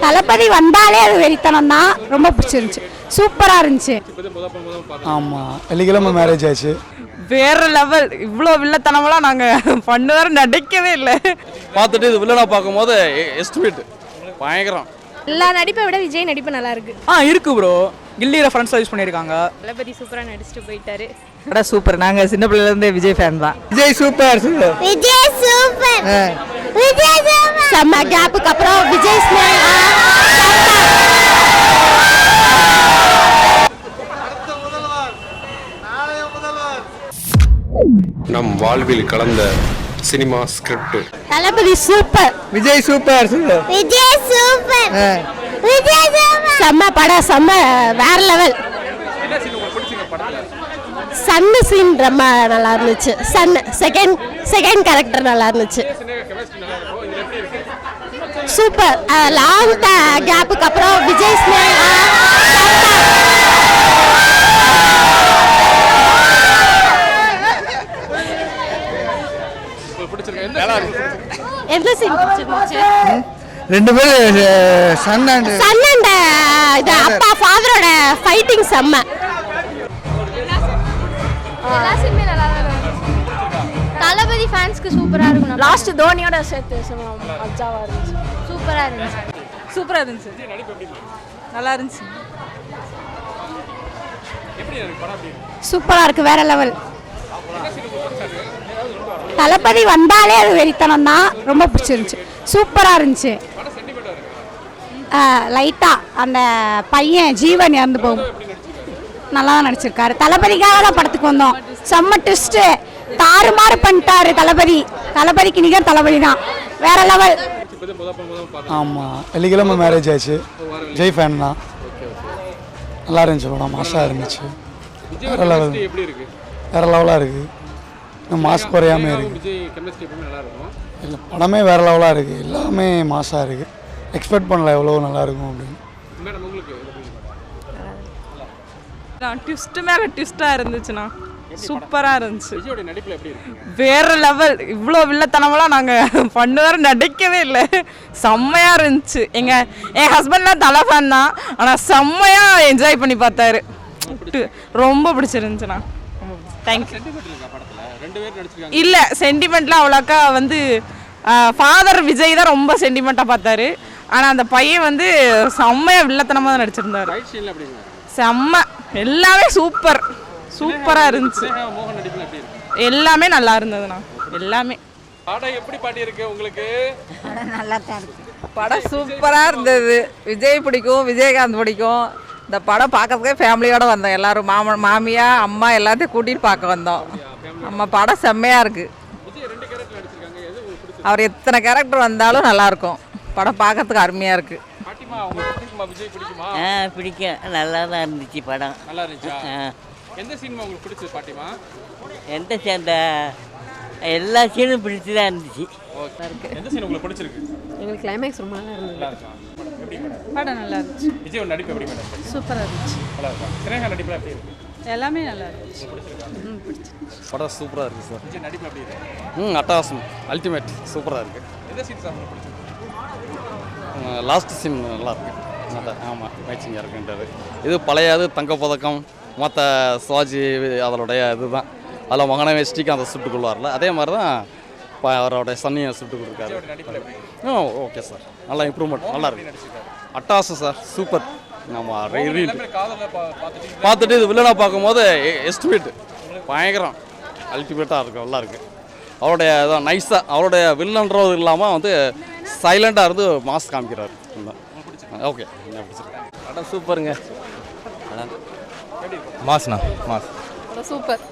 தளபதி வந்தாலே அது வெறித்தனம் தான். ரொம்ப பிடிச்சிருந்துச்சு, சூப்பராக இருந்துச்சு. ஆமாம், வெள்ளிக்கிழமை மேரேஜ் ஆச்சு. வேற லெவல். இவ்வளோ வில்லத்தனமெல்லாம் நாங்கள் பண்ணுவார நினைக்கவே இல்லை. பார்த்துட்டு இது வில்லனா பார்க்கும்போது எஸ்டிமேட் பயங்கரம். எல்லா நடிப்பை விட விஜய் நடிப்பு நல்லா இருக்கு. இருக்கு ப்ரோ. கில்லி ரெஃபரன்ஸ் யூஸ் பண்ணியிருக்காங்க. தளபதி சூப்பராக நடிச்சுட்டு போயிட்டாரு. சூப்பர். நாங்கள் சின்ன பிள்ளைலேருந்தே விஜய் ஃபேன் தான். Vijay super. Vijay super. Vijay super. செம்ம கேப்புக்கு அப்புறம் விஜய் நம் வாழ்வில் கலந்த cinema script. Thalapathy super. Vijay super. Vijay super. Vijay super. செம்ம படம், செம்ம வேற லெவல். சன்னு சீன் ரொம்ப நல்லா இருந்துச்சு. சன் செகண்ட் கேரக்டர் நல்லா இருந்துச்சு. சூப்பர். லாங் கேப்புக்கு அப்புறம் விஜய் எந்த சீன் பிடிச்சிருந்துச்சு? ரெண்டு பேரும் சன் அண்ட் இது அப்பா ஃபாதரோட ஃபைட்டிங் செம்ம. எல்லா சீனுமே நல்லா தான் இருந்துச்சு. தளபதி ஃபேன்ஸ்க்கு சூப்பராக இருக்கும். லாஸ்ட் தோனியோட சேர்த்து அஜாவா இருந்துச்சு. சூப்பராக இருந்துச்சு. சூப்பராக இருந்துச்சு. நல்லா இருந்துச்சு. சூப்பராக இருக்கு, வேற லெவல். தளபதி வந்தாலே அது வெறித்தனம் தான். ரொம்ப பிடிச்சிருந்துச்சு, சூப்பராக இருந்துச்சு. லைட்டாக அந்த பையன் ஜீவன் இறந்து போகும். நல்லா தான் நடிச்சிருக்காரு. தளபதிக்காக தான் படத்துக்கு வந்தோம். செம்ம ட்விஸ்ட்டு, தாறுமாறு பண்ணிட்டாரு தளபதி. தளபதிக்கு நிகர் தளபதி தான், வேற லெவல். ஆமாம், வெள்ளிக்கிழமை மேரேஜ் ஆச்சு. விஜய் ஃபேன் தான். நல்லா இருந்துச்சு படம், மாசாக இருந்துச்சு. வேற லெவல், வேற லெவலாக இருக்குது. மாஸ்க் குறையாமல் இருக்குது. இல்லை, படமே வேற லெவலாக இருக்குது. எல்லாமே மாசாக இருக்குது. எக்ஸ்பெக்ட் பண்ணல எவ்வளோ நல்லாயிருக்கும் அப்படின்னு. ட்விஸ்ட் மேலே ட்விஸ்ட்டாக இருந்துச்சுண்ணா. சூப்பராக இருந்துச்சு. வேற லெவல். இவ்வளோ வில்லத்தனமெல்லாம் நாங்கள் பண்ணுவார நினைக்கவே இல்லை. செம்மையாக இருந்துச்சு. என் ஹஸ்பண்ட்லாம் தலை ஃபேன் தான், ஆனால் செம்மையாக என்ஜாய் பண்ணி பார்த்தாரு. ரொம்ப பிடிச்சிருந்துச்சுண்ணா. தேங்க்யூ. இல்லை, சென்டிமெண்ட்லாம் அவ்வளோக்கா ஃபாதர் விஜய் தான் ரொம்ப சென்டிமெண்ட்டாக பார்த்தாரு. ஆனால் அந்த பையன் செம்மையாக வில்லத்தனமாக தான் நடிச்சிருந்தாரு. செம்ம, எல்லாமே சூப்பர், சூப்பராக இருந்துச்சு. எல்லாமே நல்லா இருந்ததுண்ணா. எல்லாமே படம் எப்படி பாட்டியிருக்கு உங்களுக்கு? நல்லா தான் இருக்கு. படம் சூப்பராக இருந்தது. விஜய் பிடிக்கும், விஜயகாந்த் பிடிக்கும். இந்த படம் பார்க்கறதுக்கே ஃபேமிலியோடு வந்தோம். எல்லோரும் மாமியா அம்மா எல்லாத்தையும் கூட்டிகிட்டு பார்க்க வந்தோம். நம்ம படம் செம்மையாக இருக்குது. அவர் எத்தனை கேரக்டர் வந்தாலும் நல்லாயிருக்கும். படம் பார்க்கறதுக்கு அருமையாக இருக்குது. பிடிக்கும், நல்லா தான் இருந்துச்சு படம். நல்லா இருந்துச்சா? எந்த சீன் உங்களுக்கு பிடிச்சது பாட்டிமா? எந்த சேர்ந்த எல்லா சீனும் பிடிச்சி தான் இருந்துச்சு. எந்த சீன் உங்களுக்கு பிடிச்சிருக்கு? எங்களுக்கு கிளைமேக்ஸ் ரொம்ப நல்லா இருந்தது. படம் நல்லா இருந்துச்சு. விஜய் நடிப்பு எப்படி மேடம்? சூப்பராக இருந்துச்சு. நல்லா இருக்கா? சினேகா நடிப்பு எப்படி இருக்கு? எல்லாமே நல்லா இருந்துச்சு. படம் சூப்பராக இருக்குது சார். விஜய் நடிப்பு எப்படி இருக்கு? அட்டகாசம், அல்டிமேட், சூப்பராக இருக்குது. எந்த சீன் சார் உங்களுக்கு பிடிச்சிருக்கு? லாஸ்ட் சீன் நல்லா இருக்கு. ஆமாம், மேட்சிங்காக இருக்குன்றது. இது பழையாது தங்க பதக்கம் மற்ற சிவாஜி அதனுடைய இதுதான். அதில் மகனை வச்சுட்டு அந்த சுட்டு கொள்வார்ல, அதே மாதிரி தான் அவரோட சன்னியை சுட்டு கொடுத்துருக்காரு. ஓகே சார், நல்லா இம்ப்ரூவ்மெண்ட், நல்லா இருக்கு. அட்டாசம் சார், சூப்பர். நம்ம பார்த்துட்டு இது வில்லனா பார்க்கும்போது எஸ்டிமேட் பயங்கரம், அல்டிமேட்டாக இருக்கும், நல்லா இருக்குது. அவருடைய இதான் நைஸாக, அவருடைய வில்லன்றது இல்லாமல் சைலண்டாக இருந்து மாஸ் காமிக்கிறார். ஓகே, படம் சூப்பருங்க. மாஸ்ண்ணா, மாஸ் சூப்பர்.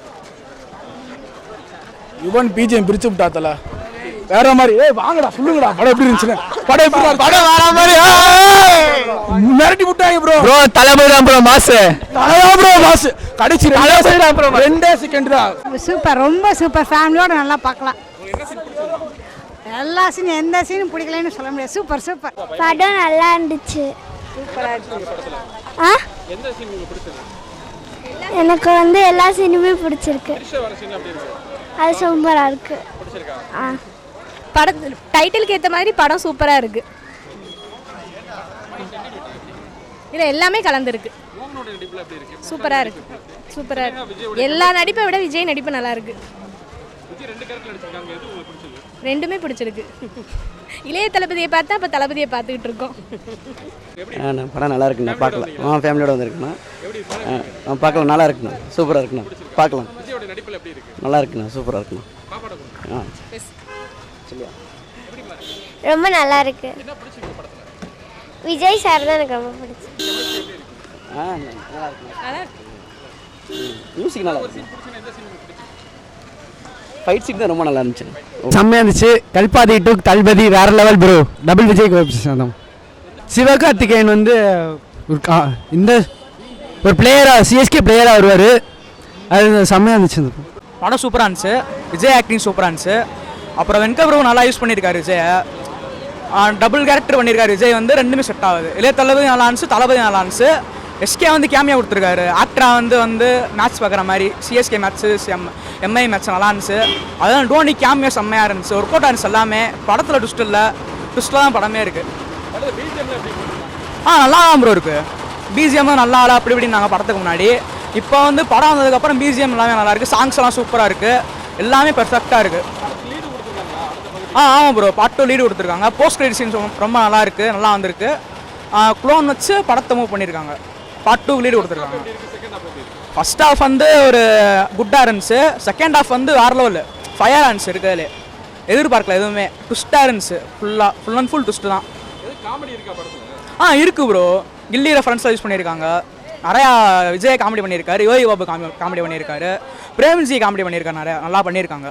யுவன் பிஜிஎம் பிரிச்சு விட்டாத்தல வேற மாதிரி. வாங்கடா சொல்லுங்கடா, படம் எப்படி இருந்துச்சு? படம் எப்படி? படம் வேற மாதிரி மிரட்டி விட்டாங்க ப்ரோ. ப்ரோ தலைமை தான் ப்ரோ, மாஸ் தலைவா ப்ரோ, மாஸ் கடைசி 2 செகண்ட் தான். சூப்பர், ரொம்ப சூப்பர். ஃபேமிலியோட நல்லா பார்க்கலாம். எல்லா சீனும் எந்த சீனும் பிடிக்கலன்னு சொல்ல முடியாது. Super super. படம் நல்லா இருந்துச்சு. சூப்பராக இருந்துச்சு. எனக்கு எல்லா சீனுமே பிடிச்சிருக்கு. அது சூப்பராக இருக்கு. படம் டைட்டிலுக்கு ஏற்ற மாதிரி படம் சூப்பராக இருக்கு. இல்லை எல்லாமே கலந்துருக்கு. சூப்பராக இருக்கு. சூப்பராக இருக்கு. எல்லா நடிப்பை விட விஜய் நடிப்பு நல்லா இருக்கு. ரெண்டுமே பிடிச்சிருக்கு. இளைய தளபதியை பார்த்தா இப்போ தளபதியை பார்த்துக்கிட்டு இருக்கோம். படம் நல்லா இருக்குண்ணா, பார்க்கலாம். ஃபேமிலியோட வந்துருக்குண்ணா, பார்க்கலாம். நல்லா இருக்குண்ணா, சூப்பராக இருக்குண்ணா, பார்க்கலாம். நல்லா இருக்குண்ணா, சூப்பராக இருக்குண்ணா. ரொம்ப நல்லா இருக்கு. விஜய் சார் தான் எனக்கு ரொம்ப பிடிச்சி. நல்லா இருக்குண்ணா. மியூசிக் நல்லா இருக்கு. ஃபைட் சீன் தான் ரொம்ப நல்லா இருந்துச்சு. செம்மையாக இருந்துச்சு. கல்பாதி டு தளபதி வேற லெவல் ப்ரோ. டபுள் விஜய் கோபிச்சந்தம். சிவகார்த்திகேயன் வந்து இந்த ஒரு பிளேயராக, சிஎஸ்கே பிளேயராக வருவார். அது செம்மையாக இருந்துச்சு. இந்த படம் சூப்பராக இருந்துச்சு. விஜய் ஆக்டிங் சூப்பராக இருந்துச்சு. அப்புறம் வெங்கட் பிரபு நல்லா யூஸ் பண்ணியிருக்காரு விஜயை. டபுள் கேரக்டர் பண்ணியிருக்காரு விஜய் வந்து, ரெண்டுமே செட் ஆகுது. இளைய தளபதி நல்லா இருந்துச்சு, தளபதி நல்லா இருந்துச்சு. எஸ்கே வந்து கேமியா கொடுத்துருக்காரு. ஆக்டராக வந்து மேட்ச் பார்க்குற மாதிரி சிஎஸ்கே மேட்ச்சு, எம்ஐ மேட்ச் நல்லா இருந்துச்சு. அதுதான் டோனி கேமியா செம்மையாக இருந்துச்சு. ஒர்க் அவுட் ஆனிச்சு எல்லாமே. படத்தில் ட்விஸ்ட் இல்லை, ட்விஸ்ட்டில் தான் படமே இருக்குது. நல்லா தான் ப்ரோ இருக்குது. பிஜிஎம் தான் நல்லா ஆளா அப்படி இப்படின்னு நாங்கள் படத்துக்கு முன்னாடி. இப்போ வந்து படம் வந்ததுக்கப்புறம் பிஜிஎம் எல்லாமே நல்லா இருக்குது. சாங்ஸ் எல்லாம் சூப்பராக இருக்குது. எல்லாமே பெர்ஃபெக்டாக இருக்குது. ஆமாம் ப்ரோ, பார்ட் 2 லீடு கொடுத்துருக்காங்க. போஸ்ட் கிரெடிட் சீன்ஸ் ரொம்ப நல்லா இருக்குது, நல்லா வந்திருக்கு. க்ளோன் வச்சு படத்தை மூவ் பண்ணியிருக்காங்க. பார்ட் 2 லீடு கொடுத்துருக்காங்க. ஃபர்ஸ்ட் ஹாஃப் வந்து ஒரு குட்டாக இருந்துச்சு. செகண்ட் ஹாஃப் வந்து வேறு லெவலில் ஃபயராக இருந்துச்சு. இருக்கிறதுலே எதிர்பார்க்கல எதுவுமே. ட்விஸ்ட்டாக இருந்துச்சு. ஃபுல் அண்ட் ஃபுல் ட்விஸ்ட்டு தான். இருக்குது ப்ரோ. கில்லி ரெஃபரன்ஸாக யூஸ் பண்ணியிருக்காங்க. நிறையா விஜய் காமெடி பண்ணியிருக்காரு, யோகி பாபு காமெடி பண்ணியிருக்காரு, பிரேம்ஜி காமெடி பண்ணியிருக்காரு. நிறையா நல்லா பண்ணியிருக்காங்க.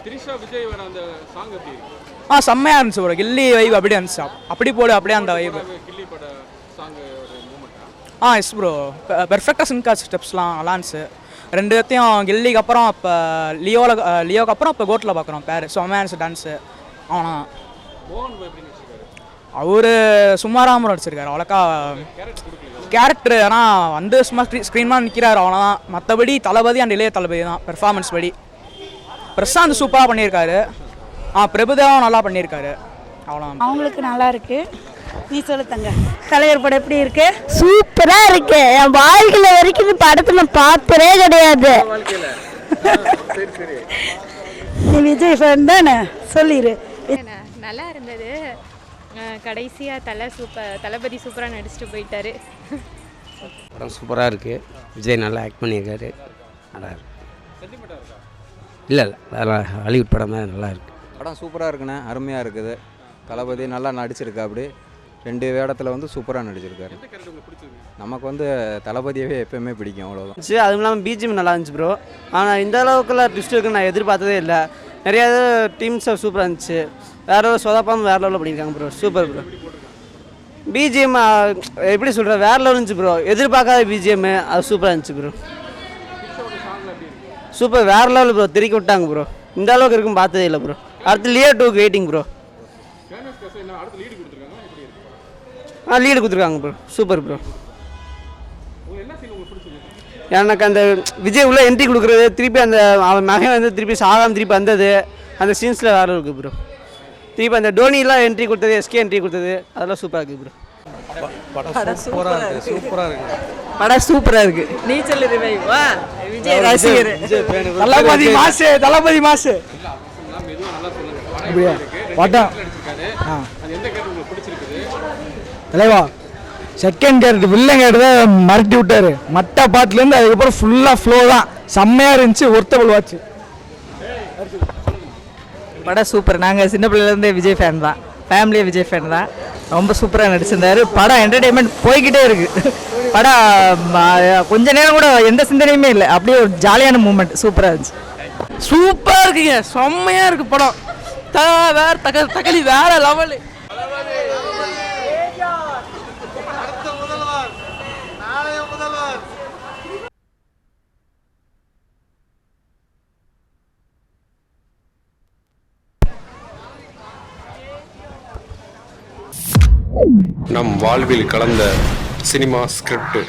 செம்மையாக இருந்துச்சு ப்ரோ. கில்லி வைப் அப்படியே இருந்துச்சு. அப்படி போடு அப்படியே அந்த வைப். எஸ் ப்ரோ, பெர்ஃபெக்டாக சிங்காச்சு. ஸ்டெப்ஸ்லாம் நல்லா இருந்துச்சு. ரெண்டு இடத்தையும் கில்லிக்கு அப்புறம் இப்போ லியோக்கு அப்புறம் இப்போ கோட்டில் பார்க்குறோம் பேர். செம்மையாக இருந்துச்சு டான்ஸு. அவனா அவர் சும்மாராம நடிச்சிருக்காரு. அவ்வளோக்கா கேரக்டர் ஆனால் வந்து சும்மா ஸ்க்ரீன்லாம் நிற்கிறாரு, அவ்வளோதான். மற்றபடி தளபதி அண்ட் இளைய தளபதி தான் பெர்ஃபார்மன்ஸ் படி. பிரசாந்த் சூப்பராக பண்ணியிருக்காரு. பிரபுதேவும் நல்லா பண்ணியிருக்காரு. அவ்வளோதான். அவங்களுக்கு நல்லா இருக்கு. நீ சொல்லு தங்க. தலைவர் படம் எப்படி இருக்கு? சூப்பரா இருக்கு. என் வாழ்க்கையில வரைக்கும் இந்த படத்தை நான் பார்த்ததே கிடையாது. நீ விஜய் ஃபேன் தானே, சொல்லிடு. நல்லா இருந்தது. கடைசியாக தளபதி சூப்பராக நடிச்சுட்டு போயிட்டாரு. படம் சூப்பராக இருக்குது. விஜய் நல்லா ஆக்ட் பண்ணியிருக்காரு. நல்லா இருக்கு. இல்லை ஹாலிவுட் படம் தான் நல்லா இருக்குது. படம் சூப்பராக இருக்குண்ணே, அருமையாக இருக்குது. தளபதி நல்லா நடிச்சிருக்கா. அப்படி 2 வேடத்தில் வந்து சூப்பராக நடிச்சிருக்காரு. நமக்கு வந்து தளபதியவே எப்போயுமே பிடிக்கும், அவ்வளோதான். சரி, அதுவும் இல்லாமல் பிஜிஎம் நல்லா இருந்துச்சு ப்ரோ. ஆனால் இந்த அளவுக்குலாம் ட்விஸ்ட் இருக்குன்னு நான் எதிர்பார்த்ததே இல்லை. நிறையா டீம்ஸ் சூப்பராக இருந்துச்சு. வேறு சொதப்பாமல் வேறு லெவலில் பண்ணியிருக்காங்க ப்ரோ. Super bro. பிஜிஎம் எப்படி சொல்கிறேன், வேறு லெவல் இருந்துச்சு ப்ரோ. எதிர்பார்க்காத பிஜிஎம் அது சூப்பராக இருந்துச்சு ப்ரோ. சூப்பர், வேறு லெவல் ப்ரோ. திருக்கி விட்டாங்க ப்ரோ. இந்த அளவுக்கு இருக்குன்னு பார்த்ததே இல்லை ப்ரோ. அடுத்து லியோ 2க்கு வெயிட்டிங் ப்ரோ. லீடு கொடுத்துருக்காங்க ப்ரோ. Super bro. எனக்கு அந்த விஜய் உள்ள என்ட்ரி கொடுக்குறது, திருப்பி அந்த அவன் மகன் வந்து திருப்பி சாகாமல் திருப்பி வந்தது, அந்த சீன்ஸில் வேறு இருக்குது ப்ரோ. திருப்பி அந்த டோனிலாம் என்ட்ரி கொடுத்தது, எஸ்கே என்ட்ரி கொடுத்தது, அதெல்லாம் சூப்பராக இருக்குது ப்ரோ. படம் சூப்பராக இருக்குது. படம் சூப்பராக இருக்குது. நீச்சல் ரிவைவா விஜய் ரசிகர். தளபதி மாசு, தளபதி மாசு. படம் தலைவா செகண்ட் கேரக்டர் வில்லன் கேரக்டர் தான் மறட்டி விட்டாரு. மட்ட பாட்டுலேருந்து அதுக்கப்புறம் ஃபுல்லாக ஃப்ளோ தான். செம்மையாக இருந்துச்சு. Worthable watch. படம் சூப்பர். நாங்கள் சின்ன பிள்ளைலேருந்தே விஜய் ஃபேன் தான். ஃபேமிலியே விஜய் ஃபேன் தான். ரொம்ப சூப்பராக நடிச்சிருந்தாரு. படம் என்டர்டெயின்மெண்ட் போய்கிட்டே இருக்குது. படம் கொஞ்ச நேரம் கூட எந்த சிந்தனையுமே இல்லை. அப்படியே ஒரு ஜாலியான மூமெண்ட். சூப்பராக இருந்துச்சு. சூப்பராக இருக்குங்க. செம்மையாக இருக்குது படம். வேறு தகளி வேறு லெவலு. நம் வாழ்வில் கலந்த சினிமா ஸ்கிரிப்ட்.